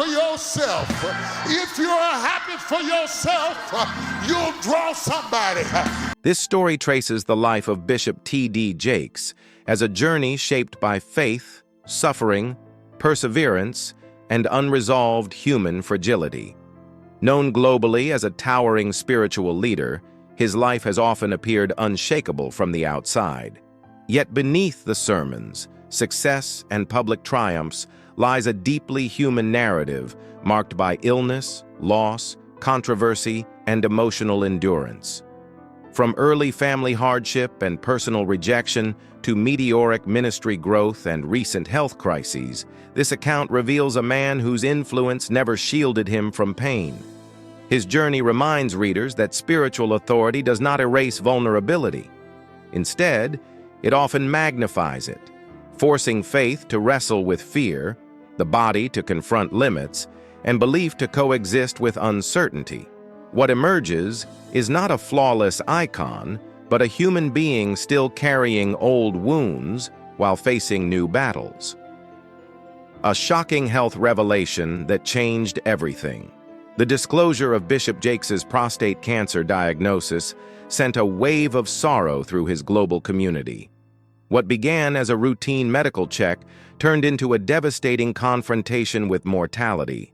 for yourself. If you're happy for yourself, you'll draw somebody. This story traces the life of Bishop T.D. Jakes as a journey shaped by faith, suffering, perseverance, and unresolved human fragility. Known globally as a towering spiritual leader, his life has often appeared unshakable from the outside. Yet beneath the sermons, success, and public triumphs lies a deeply human narrative marked by illness, loss, controversy, and emotional endurance. From early family hardship and personal rejection to meteoric ministry growth and recent health crises, this account reveals a man whose influence never shielded him from pain. His journey reminds readers that spiritual authority does not erase vulnerability. Instead, it often magnifies it, forcing faith to wrestle with fear, the body to confront limits, and belief to coexist with uncertainty. What emerges is not a flawless icon, but a human being still carrying old wounds while facing new battles. A shocking health revelation that changed everything. The disclosure of Bishop Jakes's prostate cancer diagnosis sent a wave of sorrow through his global community. What began as a routine medical check turned into a devastating confrontation with mortality.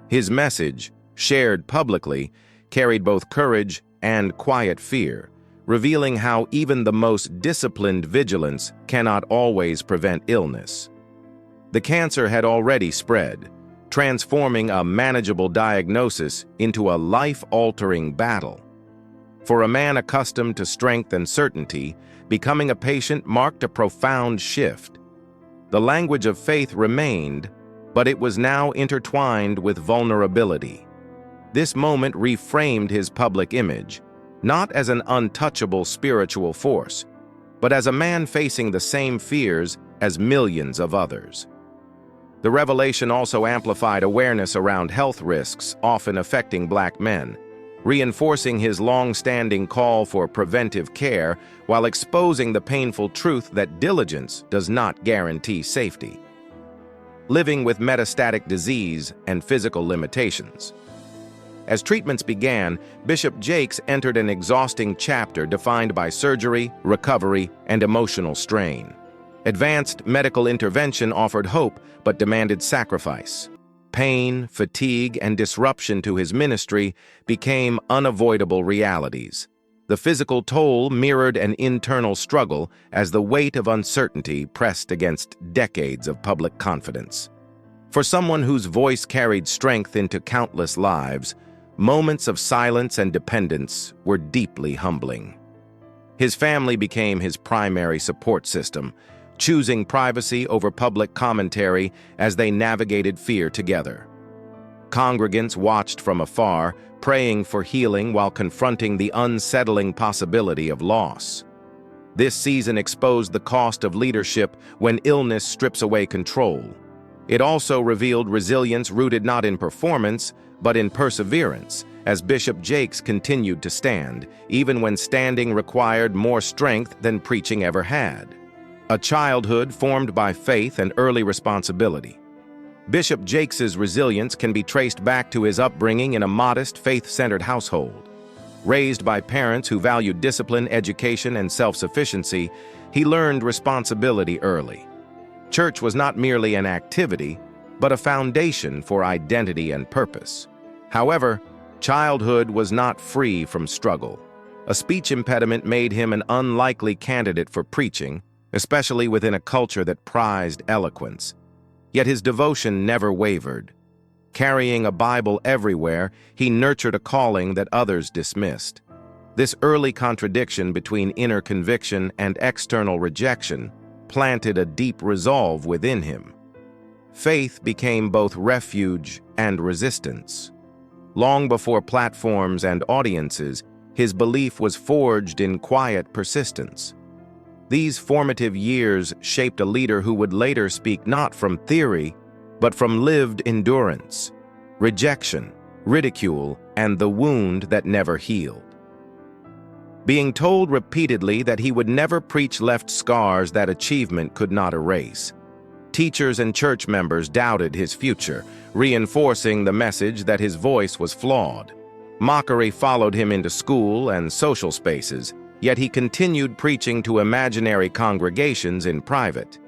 His message, shared publicly, carried both courage and quiet fear, revealing how even the most disciplined vigilance cannot always prevent illness. The cancer had already spread, transforming a manageable diagnosis into a life-altering battle. For a man accustomed to strength and certainty, becoming a patient marked a profound shift. The language of faith remained, but it was now intertwined with vulnerability. This moment reframed his public image, not as an untouchable spiritual force, but as a man facing the same fears as millions of others. The revelation also amplified awareness around health risks often affecting Black men, reinforcing his long-standing call for preventive care while exposing the painful truth that diligence does not guarantee safety. Living with metastatic disease and physical limitations. As treatments began, Bishop Jakes entered an exhausting chapter defined by surgery, recovery, and emotional strain. Advanced medical intervention offered hope but demanded sacrifice. Pain, fatigue, and disruption to his ministry became unavoidable realities. The physical toll mirrored an internal struggle as the weight of uncertainty pressed against decades of public confidence. For someone whose voice carried strength into countless lives, moments of silence and dependence were deeply humbling. His family became his primary support system, choosing privacy over public commentary as they navigated fear together. Congregants watched from afar, praying for healing while confronting the unsettling possibility of loss. This season exposed the cost of leadership when illness strips away control. It also revealed resilience rooted not in performance, but in perseverance, as Bishop Jakes continued to stand, even when standing required more strength than preaching ever had. A childhood formed by faith and early responsibility. Bishop Jakes's resilience can be traced back to his upbringing in a modest, faith-centered household. Raised by parents who valued discipline, education, and self-sufficiency, he learned responsibility early. Church was not merely an activity, but a foundation for identity and purpose. However, childhood was not free from struggle. A speech impediment made him an unlikely candidate for preaching, especially within a culture that prized eloquence. Yet his devotion never wavered. Carrying a Bible everywhere, he nurtured a calling that others dismissed. This early contradiction between inner conviction and external rejection planted a deep resolve within him. Faith became both refuge and resistance. Long before platforms and audiences, his belief was forged in quiet persistence. These formative years shaped a leader who would later speak not from theory, but from lived endurance, rejection, ridicule, and the wound that never healed. Being told repeatedly that he would never preach left scars that achievement could not erase. Teachers and church members doubted his future, reinforcing the message that his voice was flawed. Mockery followed him into school and social spaces, yet he continued preaching to imaginary congregations in private.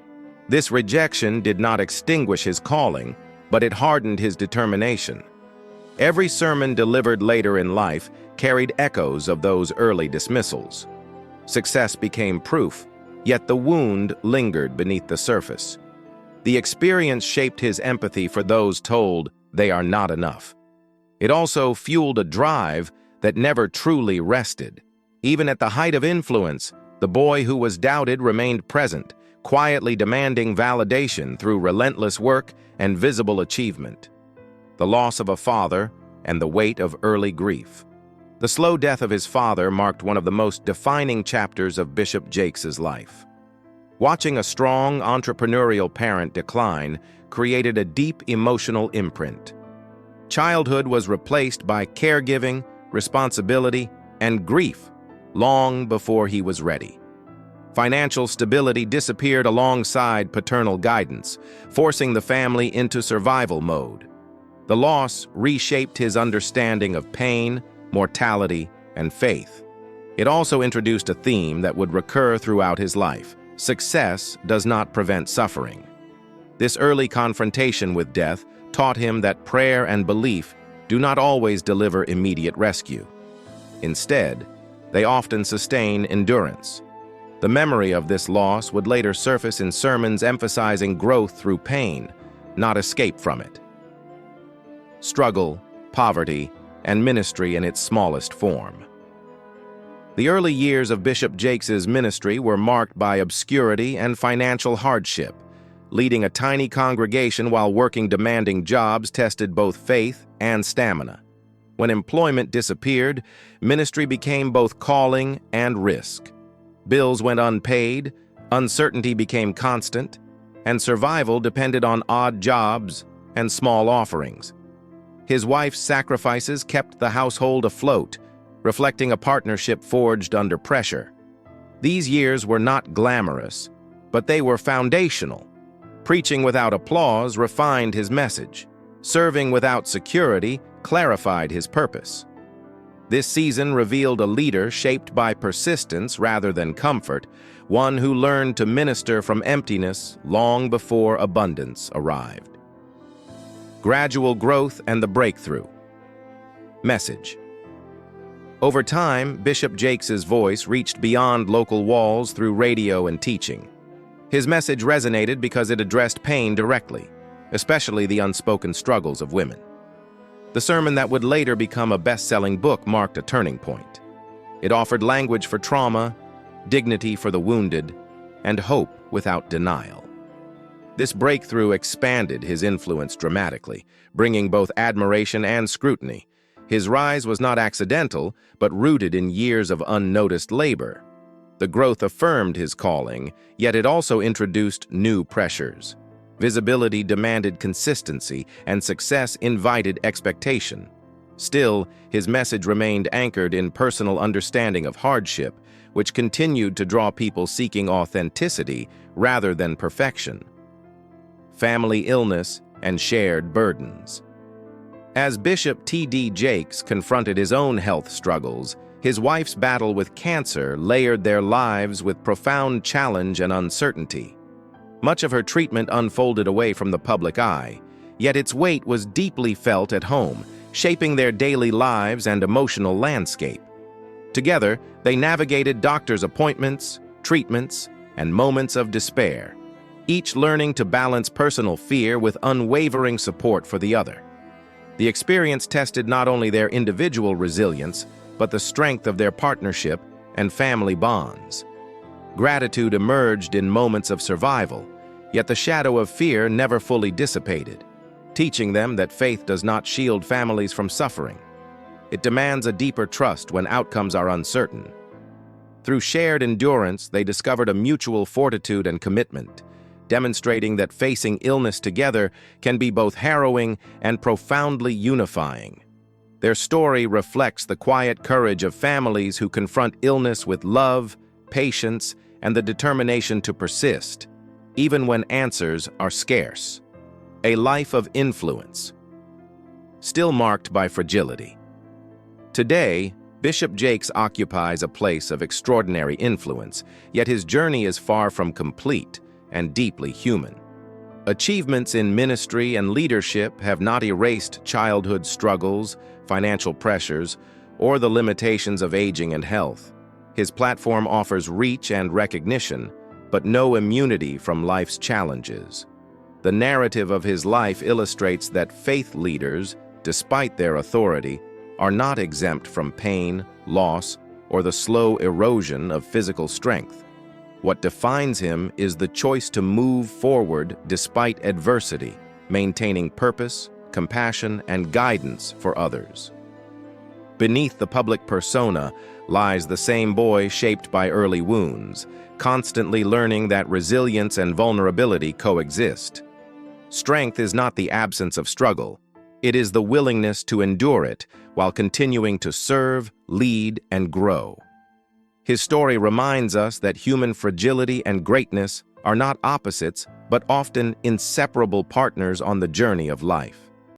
This rejection did not extinguish his calling, but it hardened his determination. Every sermon delivered later in life carried echoes of those early dismissals. Success became proof, yet the wound lingered beneath the surface. The experience shaped his empathy for those told they are not enough. It also fueled a drive that never truly rested. Even at the height of influence, the boy who was doubted remained present, quietly demanding validation through relentless work and visible achievement. The loss of a father and the weight of early grief. The slow death of his father marked one of the most defining chapters of Bishop Jakes' life. Watching a strong, entrepreneurial parent decline created a deep emotional imprint. Childhood was replaced by caregiving, responsibility, and grief long before he was ready. Financial stability disappeared alongside paternal guidance, forcing the family into survival mode. The loss reshaped his understanding of pain, mortality, and faith. It also introduced a theme that would recur throughout his life: success does not prevent suffering. This early confrontation with death taught him that prayer and belief do not always deliver immediate rescue. Instead, they often sustain endurance. The memory of this loss would later surface in sermons emphasizing growth through pain, not escape from it. Struggle, poverty, and ministry in its smallest form. The early years of Bishop Jakes' ministry were marked by obscurity and financial hardship. Leading a tiny congregation while working demanding jobs tested both faith and stamina. When employment disappeared, ministry became both calling and risk. Bills went unpaid, uncertainty became constant, and survival depended on odd jobs and small offerings. His wife's sacrifices kept the household afloat, reflecting a partnership forged under pressure. These years were not glamorous, but they were foundational. Preaching without applause refined his message. Serving without security clarified his purpose. This season revealed a leader shaped by persistence rather than comfort, one who learned to minister from emptiness long before abundance arrived. Gradual growth and the breakthrough. Message. Over time, Bishop Jakes' voice reached beyond local walls through radio and teaching. His message resonated because it addressed pain directly, especially the unspoken struggles of women. The sermon that would later become a best-selling book marked a turning point. It offered language for trauma, dignity for the wounded, and hope without denial. This breakthrough expanded his influence dramatically, bringing both admiration and scrutiny. His rise was not accidental, but rooted in years of unnoticed labor. The growth affirmed his calling, yet it also introduced new pressures. Visibility demanded consistency, and success invited expectation. Still, his message remained anchored in personal understanding of hardship, which continued to draw people seeking authenticity rather than perfection. Family illness and shared burdens. As Bishop T.D. Jakes confronted his own health struggles, his wife's battle with cancer layered their lives with profound challenge and uncertainty. Much of her treatment unfolded away from the public eye, yet its weight was deeply felt at home, shaping their daily lives and emotional landscape. Together, they navigated doctor's appointments, treatments, and moments of despair, each learning to balance personal fear with unwavering support for the other. The experience tested not only their individual resilience, but the strength of their partnership and family bonds. Gratitude emerged in moments of survival, yet the shadow of fear never fully dissipated, teaching them that faith does not shield families from suffering. It demands a deeper trust when outcomes are uncertain. Through shared endurance, they discovered a mutual fortitude and commitment, demonstrating that facing illness together can be both harrowing and profoundly unifying. Their story reflects the quiet courage of families who confront illness with love, patience, and the determination to persist. even when answers are scarce. A life of influence, still marked by fragility. Today, Bishop Jakes occupies a place of extraordinary influence, yet his journey is far from complete and deeply human. Achievements in ministry and leadership have not erased childhood struggles, financial pressures, or the limitations of aging and health. His platform offers reach and recognition, but no immunity from life's challenges. The narrative of his life illustrates that faith leaders, despite their authority, are not exempt from pain, loss, or the slow erosion of physical strength. What defines him is the choice to move forward despite adversity, maintaining purpose, compassion, and guidance for others. Beneath the public persona lies the same boy shaped by early wounds, constantly learning that resilience and vulnerability coexist. Strength is not the absence of struggle. It is the willingness to endure it while continuing to serve, lead, and grow. His story reminds us that human fragility and greatness are not opposites, but often inseparable partners on the journey of life.